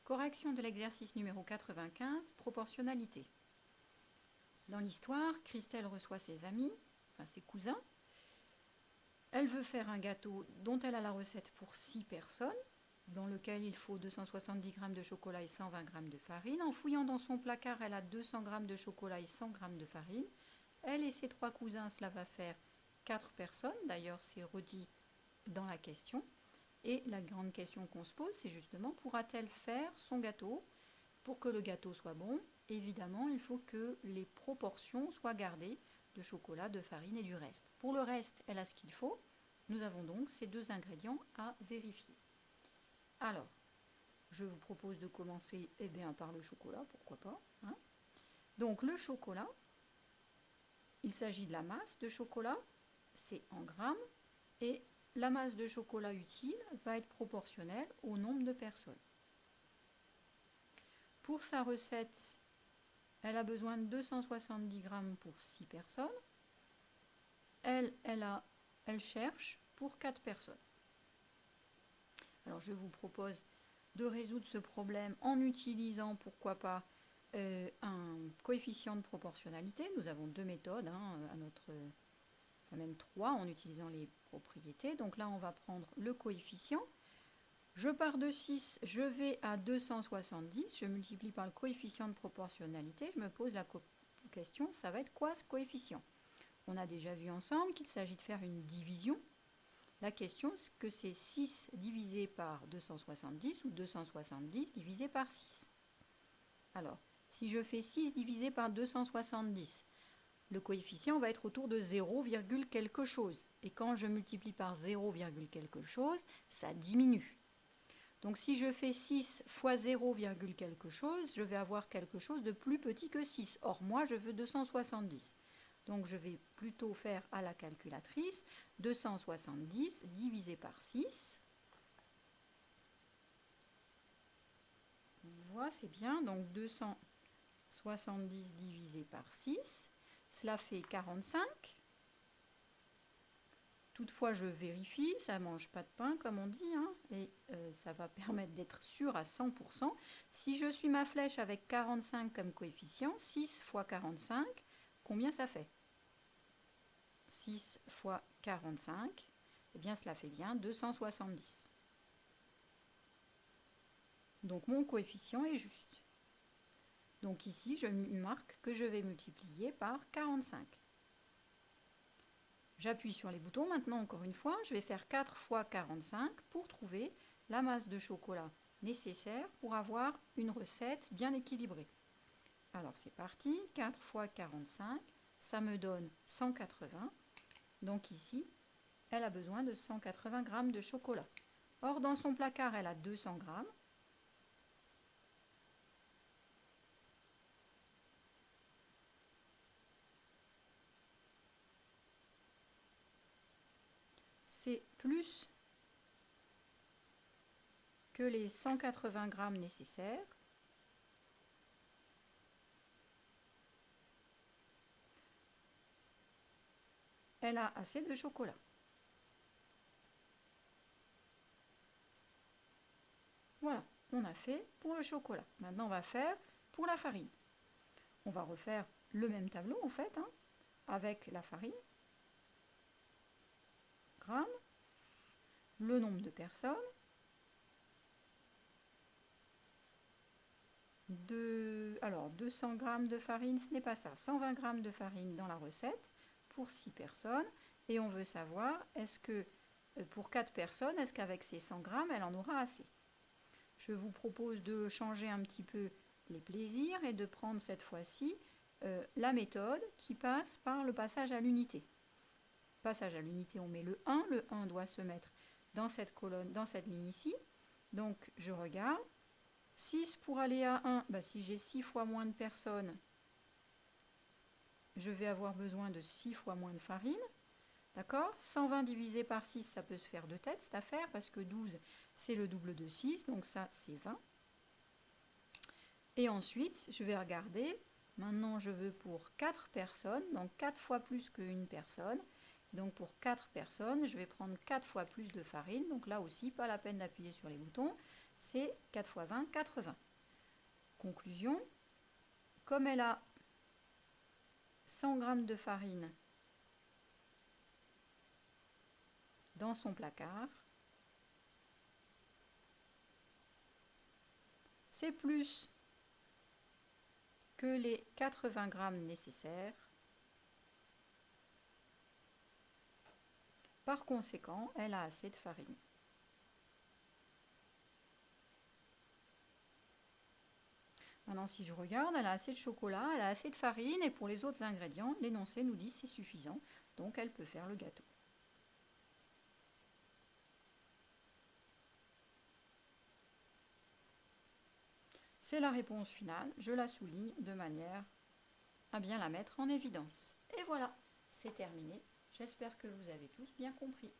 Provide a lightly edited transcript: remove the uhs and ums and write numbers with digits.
Correction de l'exercice numéro 95, proportionnalité. Dans l'histoire, Christelle reçoit ses amis, enfin ses cousins. Elle veut faire un gâteau dont elle a la recette pour 6 personnes, dans lequel il faut 270 g de chocolat et 120 g de farine. En fouillant dans son placard, elle a 200 g de chocolat et 100 g de farine. Elle et ses 3 cousins, cela va faire 4 personnes. D'ailleurs, c'est redit dans la question. Et la grande question qu'on se pose, c'est justement, pourra-t-elle faire son gâteau? Pour que le gâteau soit bon, évidemment, il faut que les proportions soient gardées de chocolat, de farine et du reste. Pour le reste, elle a ce qu'il faut. Nous avons donc ces deux ingrédients à vérifier. Alors, je vous propose de commencer par le chocolat, pourquoi pas. Hein. Donc le chocolat, il s'agit de la masse de chocolat, c'est en grammes, et la masse de chocolat utile va être proportionnelle au nombre de personnes. Pour sa recette, elle a besoin de 270 g pour 6 personnes. Elle cherche pour 4 personnes. Alors je vous propose de résoudre ce problème en utilisant, pourquoi pas, un coefficient de proportionnalité. Nous avons deux méthodes, même 3 en utilisant les propriétés. Donc là, on va prendre le coefficient. Je pars de 6, je vais à 270, je multiplie par le coefficient de proportionnalité. Je me pose la question, ça va être quoi ce coefficient? On a déjà vu ensemble qu'il s'agit de faire une division. La question, c'est que c'est 6 divisé par 270 ou 270 divisé par 6. Alors, si je fais 6 divisé par 270, le coefficient va être autour de 0, quelque chose. Et quand je multiplie par 0, quelque chose, ça diminue. Donc si je fais 6 fois 0, quelque chose, je vais avoir quelque chose de plus petit que 6. Or, moi, je veux 270. Donc je vais plutôt faire à la calculatrice 270 divisé par 6. On voit, c'est bien. Donc 270 divisé par 6, cela fait 45. Toutefois, je vérifie, ça ne mange pas de pain, comme on dit, hein, et ça va permettre d'être sûr à 100%. Si je suis ma flèche avec 45 comme coefficient, 6 fois 45, combien ça fait? 6 fois 45, eh bien cela fait bien 270. Donc mon coefficient est juste. Donc ici, je marque que je vais multiplier par 45. J'appuie sur les boutons. Maintenant, encore une fois, je vais faire 4 fois 45 pour trouver la masse de chocolat nécessaire pour avoir une recette bien équilibrée. Alors, c'est parti. 4 fois 45, ça me donne 180. Donc ici, elle a besoin de 180 g de chocolat. Or, dans son placard, elle a 200 g. C'est plus que les 180 g nécessaires. Elle a assez de chocolat. Voilà, on a fait pour le chocolat. Maintenant, on va faire pour la farine. On va refaire le même tableau, en fait, hein, avec la farine. Grammes. Le nombre de personnes. Alors, 200 g de farine, ce n'est pas ça. 120 g de farine dans la recette pour 6 personnes. Et on veut savoir, est-ce que pour 4 personnes, est-ce qu'avec ces 100 g, elle en aura assez? Je vous propose de changer un petit peu les plaisirs et de prendre cette fois-ci la méthode qui passe par le passage à l'unité. Passage à l'unité, on met le 1. Le 1 doit se mettre dans cette colonne, dans cette ligne ici. Donc, je regarde. 6 pour aller à 1, si j'ai 6 fois moins de personnes, je vais avoir besoin de 6 fois moins de farine. D'accord? 120 divisé par 6, ça peut se faire de tête, cette affaire, parce que 12, c'est le double de 6, donc ça, c'est 20. Et ensuite, je vais regarder. Maintenant, je veux pour 4 personnes, donc 4 fois plus qu'une personne. Donc pour 4 personnes, je vais prendre 4 fois plus de farine. Donc là aussi, pas la peine d'appuyer sur les boutons. C'est 4 fois 20, 80. Conclusion, comme elle a 100 g de farine dans son placard, c'est plus que les 80 g nécessaires. Par conséquent, elle a assez de farine. Maintenant, si je regarde, elle a assez de chocolat, elle a assez de farine, et pour les autres ingrédients, l'énoncé nous dit c'est suffisant, donc elle peut faire le gâteau. C'est la réponse finale, je la souligne de manière à bien la mettre en évidence. Et voilà, c'est terminé. J'espère que vous avez tous bien compris.